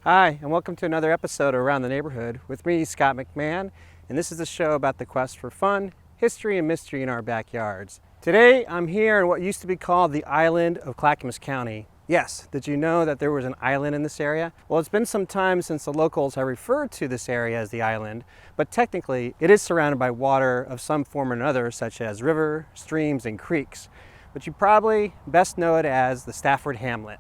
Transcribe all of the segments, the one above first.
Hi, and welcome to another episode of Around the Neighborhood with me, Scott McMahon, and this is a show about the quest for fun, history, and mystery in our backyards. Today, I'm here in what used to be called the island of Clackamas County. Yes, did you know that there was an island in this area? Well, it's been some time since the locals have referred to this area as the island, but technically it is surrounded by water of some form or another, such as river, streams, and creeks. But you probably best know it as the Stafford Hamlet.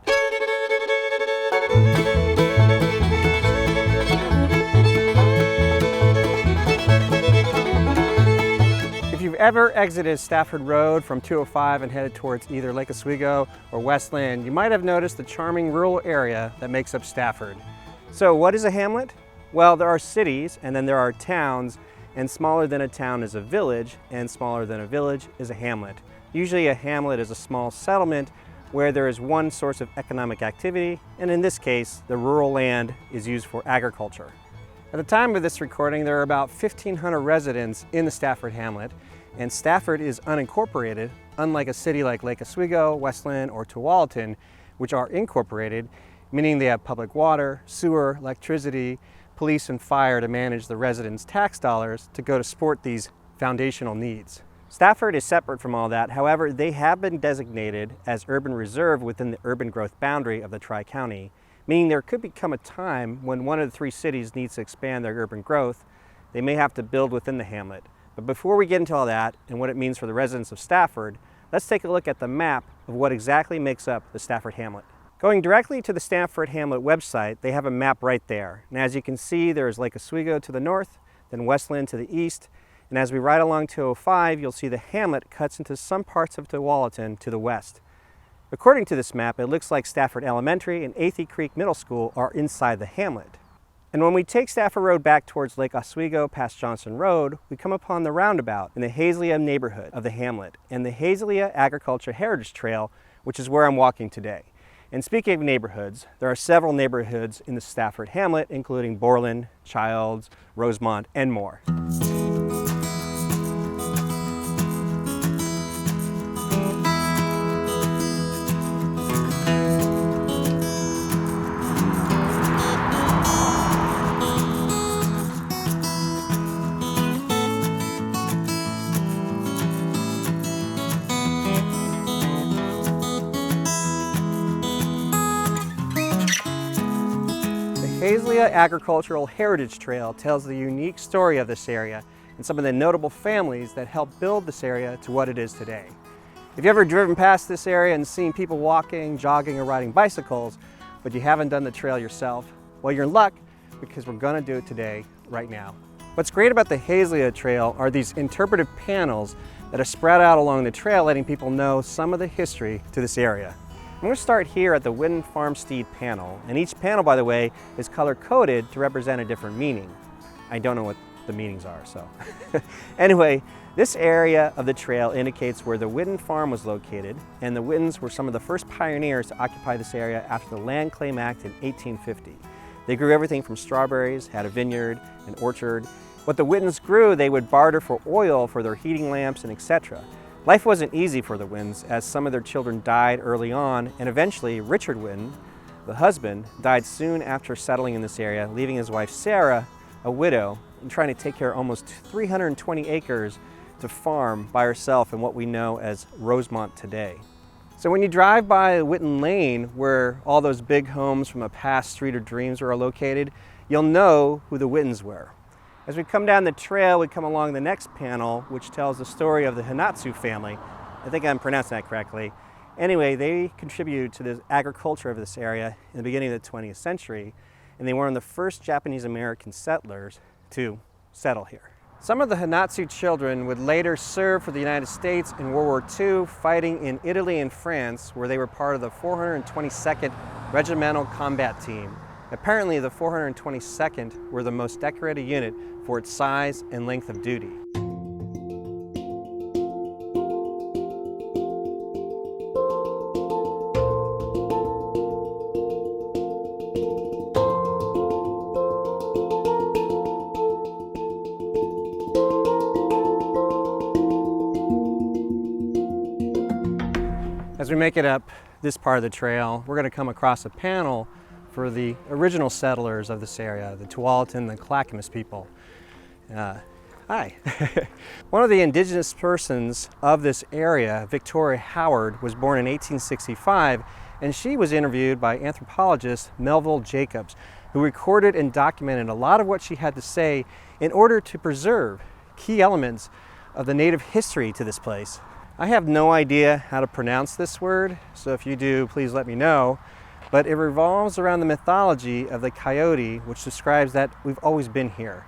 If you've ever exited Stafford Road from 205 and headed towards either Lake Oswego or Westland, you might have noticed the charming rural area that makes up Stafford. So what is a hamlet? Well, there are cities and then there are towns, and smaller than a town is a village, and smaller than a village is a hamlet. Usually a hamlet is a small settlement where there is one source of economic activity, and in this case, the rural land is used for agriculture. At the time of this recording, there are about 1,500 residents in the Stafford Hamlet, and Stafford is unincorporated, unlike a city like Lake Oswego, Westland, or Tualatin, which are incorporated, meaning they have public water, sewer, electricity, police, and fire to manage the residents' tax dollars to go to support these foundational needs. Stafford is separate from all that. However, they have been designated as urban reserve within the urban growth boundary of the Tri-County, meaning there could become a time when one of the three cities needs to expand their urban growth. They may have to build within the hamlet. But before we get into all that and what it means for the residents of Stafford, let's take a look at the map of what exactly makes up the Stafford Hamlet. Going directly to the Stafford Hamlet website, they have a map right there. And as you can see, there's Lake Oswego to the north, then Westland to the east, and as we ride along 205, you'll see the hamlet cuts into some parts of Tualatin to the west. According to this map, it looks like Stafford Elementary and Athey Creek Middle School are inside the hamlet. And when we take Stafford Road back towards Lake Oswego past Johnson Road, we come upon the roundabout in the Hazelia neighborhood of the hamlet and the Hazelia Agriculture Heritage Trail, which is where I'm walking today. And speaking of neighborhoods, there are several neighborhoods in the Stafford Hamlet, including Borland, Childs, Rosemont, and more. The Hazelia Agricultural Heritage Trail tells the unique story of this area and some of the notable families that helped build this area to what it is today. If you've ever driven past this area and seen people walking, jogging, or riding bicycles, but you haven't done the trail yourself, well, you're in luck because we're gonna do it today, right now. What's great about the Hazelia Trail are these interpretive panels that are spread out along the trail, letting people know some of the history to this area. I'm going to start here at the Wooden Farmstead panel, and each panel, by the way, is color-coded to represent a different meaning. I don't know what the meanings are, so. Anyway, this area of the trail indicates where the Witten farm was located, and the Wittens were some of the first pioneers to occupy this area after the Land Claim Act in 1850. They grew everything from strawberries, had a vineyard, an orchard. What the Wittens grew, they would barter for oil for their heating lamps and etc. Life wasn't easy for the Wittens, as some of their children died early on, and eventually Richard Witten, the husband, died soon after settling in this area, leaving his wife Sarah, a widow, and trying to take care of almost 320 acres to farm by herself in what we know as Rosemont today. So when you drive by Witten Lane, where all those big homes from a past Street of Dreams are located, you'll know who the Wittens were. As we come down the trail, we come along the next panel, which tells the story of the Hanatsu family. I think I'm pronouncing that correctly. Anyway, they contributed to the agriculture of this area in the beginning of the 20th century, and they were one of the first Japanese-American settlers to settle here. Some of the Hanatsu children would later serve for the United States in World War II, fighting in Italy and France, where they were part of the 422nd Regimental Combat Team. Apparently, the 422nd were the most decorated unit for its size and length of duty. As we make it up this part of the trail, we're going to come across a panel for the original settlers of this area, the Tualatin and Clackamas people. Hi. One of the indigenous persons of this area, Victoria Howard, was born in 1865, and she was interviewed by anthropologist Melville Jacobs, who recorded and documented a lot of what she had to say in order to preserve key elements of the native history to this place. I have no idea how to pronounce this word, so if you do, please let me know. But it revolves around the mythology of the coyote, which describes that we've always been here.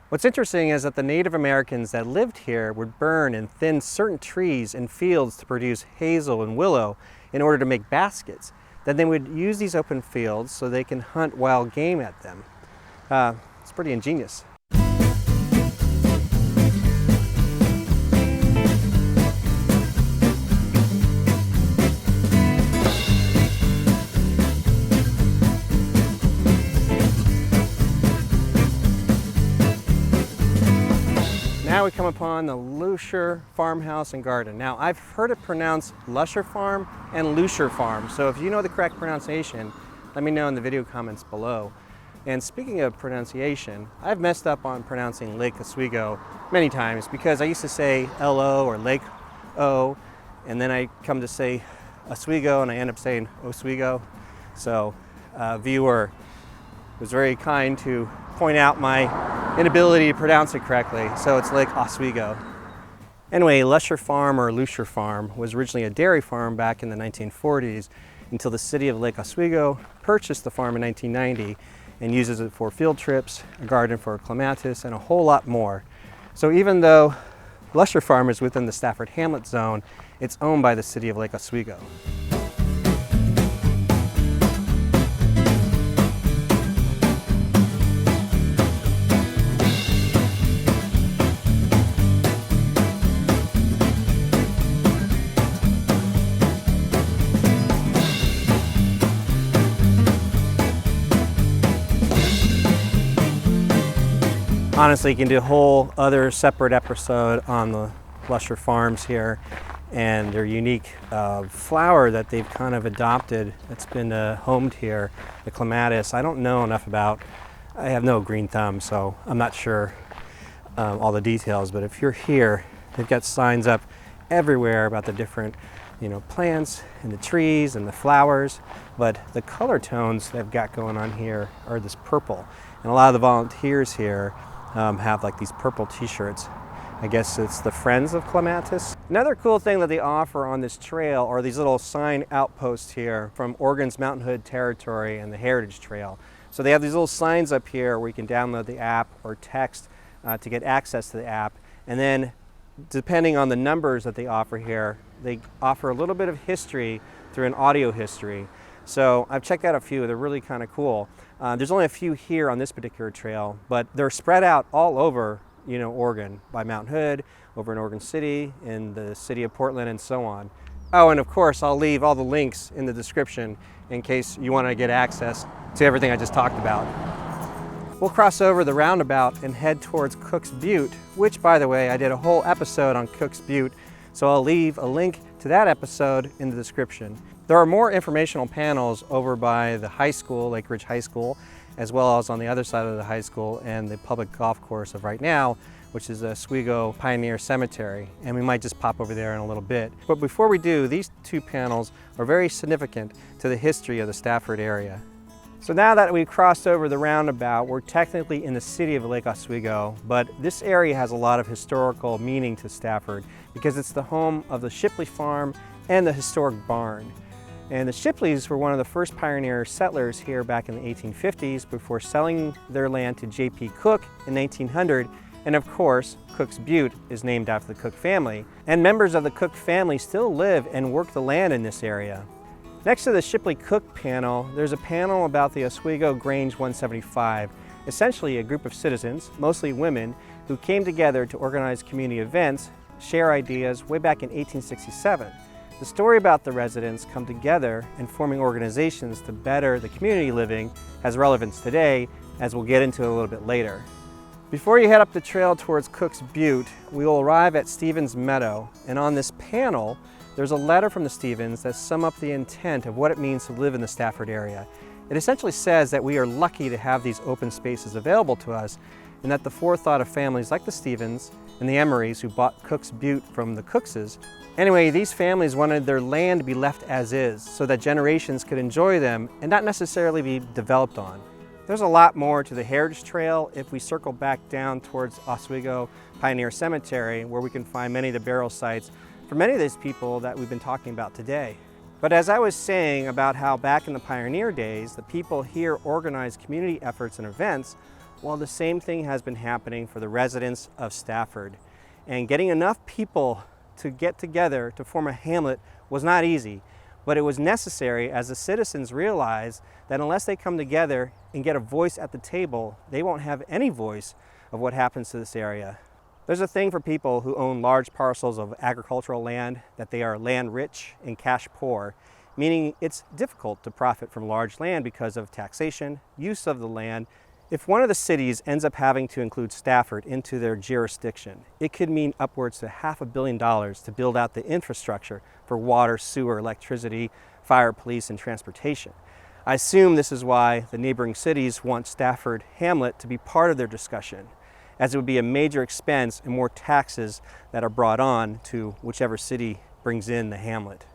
What's interesting is that the Native Americans that lived here would burn and thin certain trees and fields to produce hazel and willow in order to make baskets. Then they would use these open fields so they can hunt wild game at them. It's pretty ingenious. Now we come upon the Lusher Farmhouse and Garden. Now I've heard it pronounced Lusher Farm and Lusher Farm, so if you know the correct pronunciation, let me know in the video comments below. And speaking of pronunciation, I've messed up on pronouncing Lake Oswego many times because I used to say L-O or Lake O, and then I come to say Oswego and I end up saying Oswego. So a viewer was very kind to point out my inability to pronounce it correctly, so it's Lake Oswego. Anyway, Lusher Farm or Lusher Farm was originally a dairy farm back in the 1940s until the city of Lake Oswego purchased the farm in 1990 and uses it for field trips, a garden for clematis, and a whole lot more. So even though Lusher Farm is within the Stafford Hamlet zone, it's owned by the city of Lake Oswego. Honestly, you can do a whole other separate episode on the Lusher Farms here and their unique flower that they've kind of adopted that's been homed here, the clematis. I don't know enough about. I have no green thumb, so I'm not sure all the details, but if you're here, they've got signs up everywhere about the different plants and the trees and the flowers, but the color tones they've got going on here are this purple. And a lot of the volunteers here have like these purple t-shirts. I guess it's the Friends of Clematis. Another cool thing that they offer on this trail are these little sign outposts here from Oregon's Mountain Hood Territory and the Heritage Trail. So they have these little signs up here where you can download the app or text to get access to the app. And then depending on the numbers that they offer here, they offer a little bit of history through an audio history. So I've checked out a few, they're really kind of cool. There's only a few here on this particular trail, but they're spread out all over, Oregon, by Mount Hood, over in Oregon City, in the city of Portland, and so on. Oh, and of course, I'll leave all the links in the description in case you want to get access to everything I just talked about. We'll cross over the roundabout and head towards Cook's Butte, which, by the way, I did a whole episode on Cook's Butte, so I'll leave a link to that episode in the description. There are more informational panels over by the high school, Lake Ridge High School, as well as on the other side of the high school and the public golf course of right now, which is Oswego Pioneer Cemetery, and we might just pop over there in a little bit. But before we do, these two panels are very significant to the history of the Stafford area. So now that we've crossed over the roundabout, we're technically in the city of Lake Oswego, but this area has a lot of historical meaning to Stafford because it's the home of the Shipley Farm and the historic barn. And the Shipleys were one of the first pioneer settlers here back in the 1850s before selling their land to J.P. Cook in 1900. And of course, Cook's Butte is named after the Cook family. And members of the Cook family still live and work the land in this area. Next to the Shipley Cook panel, there's a panel about the Oswego Grange 175, essentially a group of citizens, mostly women, who came together to organize community events, share ideas way back in 1867. The story about the residents come together and forming organizations to better the community living has relevance today, as we'll get into a little bit later. Before you head up the trail towards Cook's Butte, we will arrive at Stevens Meadow, and on this panel, there's a letter from the Stevens that sum up the intent of what it means to live in the Stafford area. It essentially says that we are lucky to have these open spaces available to us, and that the forethought of families like the Stevens and the Emerys who bought Cook's Butte from the Cookses. Anyway, these families wanted their land to be left as is so that generations could enjoy them and not necessarily be developed on. There's a lot more to the Heritage Trail if we circle back down towards Oswego Pioneer Cemetery, where we can find many of the burial sites for many of these people that we've been talking about today. But as I was saying about how back in the pioneer days, the people here organized community efforts and events, well, the same thing has been happening for the residents of Stafford. And getting enough people to get together to form a hamlet was not easy, but it was necessary as the citizens realized that unless they come together and get a voice at the table, they won't have any voice of what happens to this area. There's a thing for people who own large parcels of agricultural land that they are land rich and cash poor, meaning it's difficult to profit from large land because of taxation, use of the land. If one of the cities ends up having to include Stafford into their jurisdiction, it could mean upwards to $500 million to build out the infrastructure for water, sewer, electricity, fire, police, and transportation. I assume this is why the neighboring cities want Stafford Hamlet to be part of their discussion, as it would be a major expense and more taxes that are brought on to whichever city brings in the hamlet.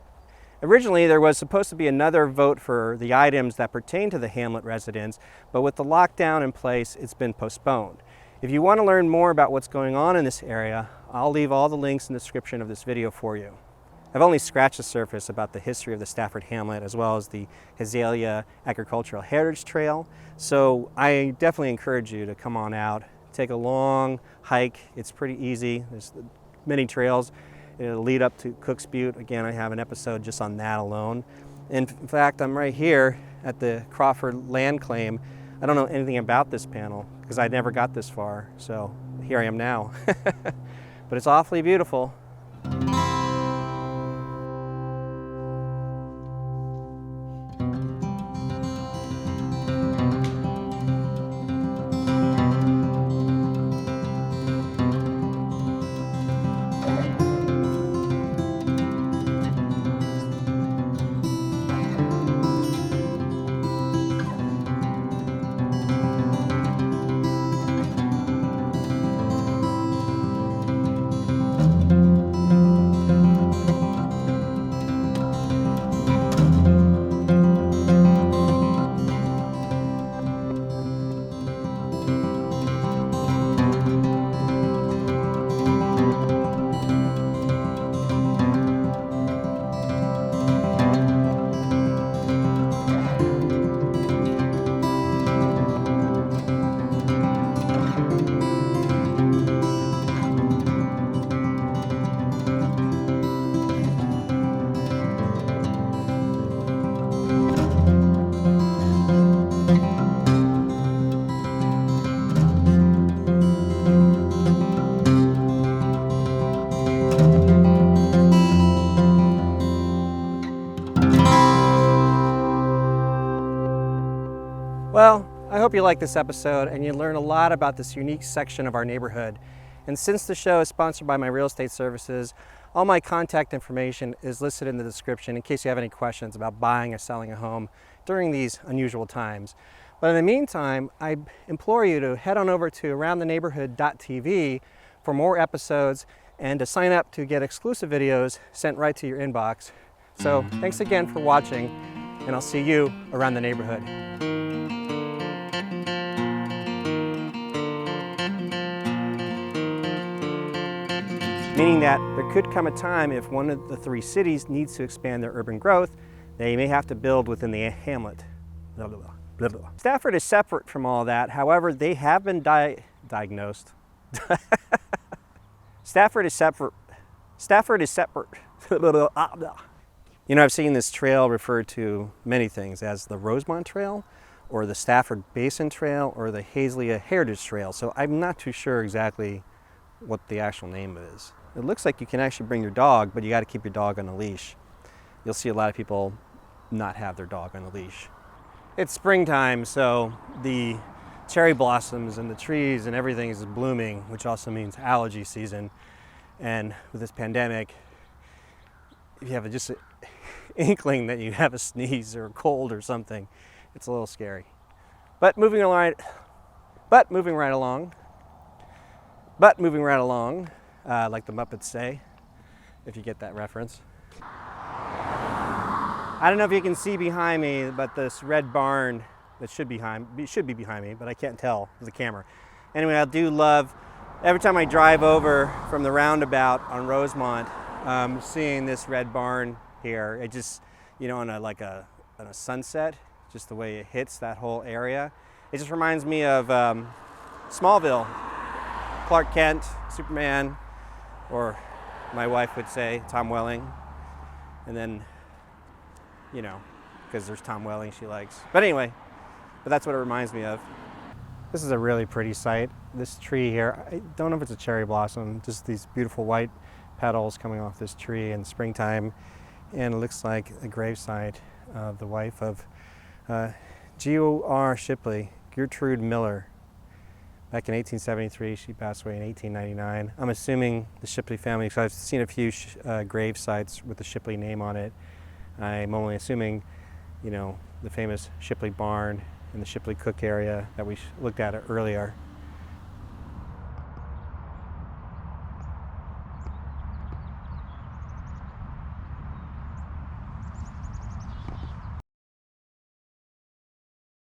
Originally, there was supposed to be another vote for the items that pertain to the hamlet residents, but with the lockdown in place, it's been postponed. If you want to learn more about what's going on in this area, I'll leave all the links in the description of this video for you. I've only scratched the surface about the history of the Stafford Hamlet as well as the Hazelia Agricultural Heritage Trail, so I definitely encourage you to come on out, take a long hike. It's pretty easy. There's many trails. It'll lead up to Cook's Butte. Again, I have an episode just on that alone. In fact, I'm right here at the Crawford land claim. I don't know anything about this panel because I never got this far, so here I am now. But it's awfully beautiful. Well, I hope you like this episode and you learn a lot about this unique section of our neighborhood. And since the show is sponsored by my real estate services, all my contact information is listed in the description in case you have any questions about buying or selling a home during these unusual times. But in the meantime, I implore you to head on over to aroundtheneighborhood.tv for more episodes and to sign up to get exclusive videos sent right to your inbox. So thanks again for watching, and I'll see you around the neighborhood. Meaning that there could come a time if one of the three cities needs to expand their urban growth, they may have to build within the hamlet. Blah, blah, blah, blah, blah. Stafford is separate from all that. However, they have been diagnosed. Stafford is separate. Stafford is separate. You know, I've seen this trail referred to many things as the Rosemont Trail, or the Stafford Basin Trail, or the Hazelia Heritage Trail. So I'm not too sure exactly what the actual name is. It looks like you can actually bring your dog, but you got to keep your dog on a leash. You'll see a lot of people not have their dog on a leash. It's springtime, so the cherry blossoms and the trees and everything is blooming, which also means allergy season. And with this pandemic, if you have just an inkling that you have a sneeze or a cold or something, it's a little scary. But moving right along, like the Muppets say, if you get that reference. I don't know if you can see behind me, but this red barn that should be behind me, but I can't tell with the camera. Anyway, I do love, every time I drive over from the roundabout on Rosemont, seeing this red barn here. It just, on a sunset, just the way it hits that whole area. It just reminds me of Smallville, Clark Kent, Superman, or my wife would say Tom Welling, and then, because there's Tom Welling she likes. But anyway, that's what it reminds me of. This is a really pretty sight. This tree here, I don't know if it's a cherry blossom, just these beautiful white petals coming off this tree in springtime, and it looks like a gravesite of the wife of G.O.R. Shipley, Gertrude Miller. Back in 1873, she passed away in 1899. I'm assuming the Shipley family, because I've seen a few grave sites with the Shipley name on it. I'm only assuming, the famous Shipley barn in the Shipley Cook area that we looked at earlier.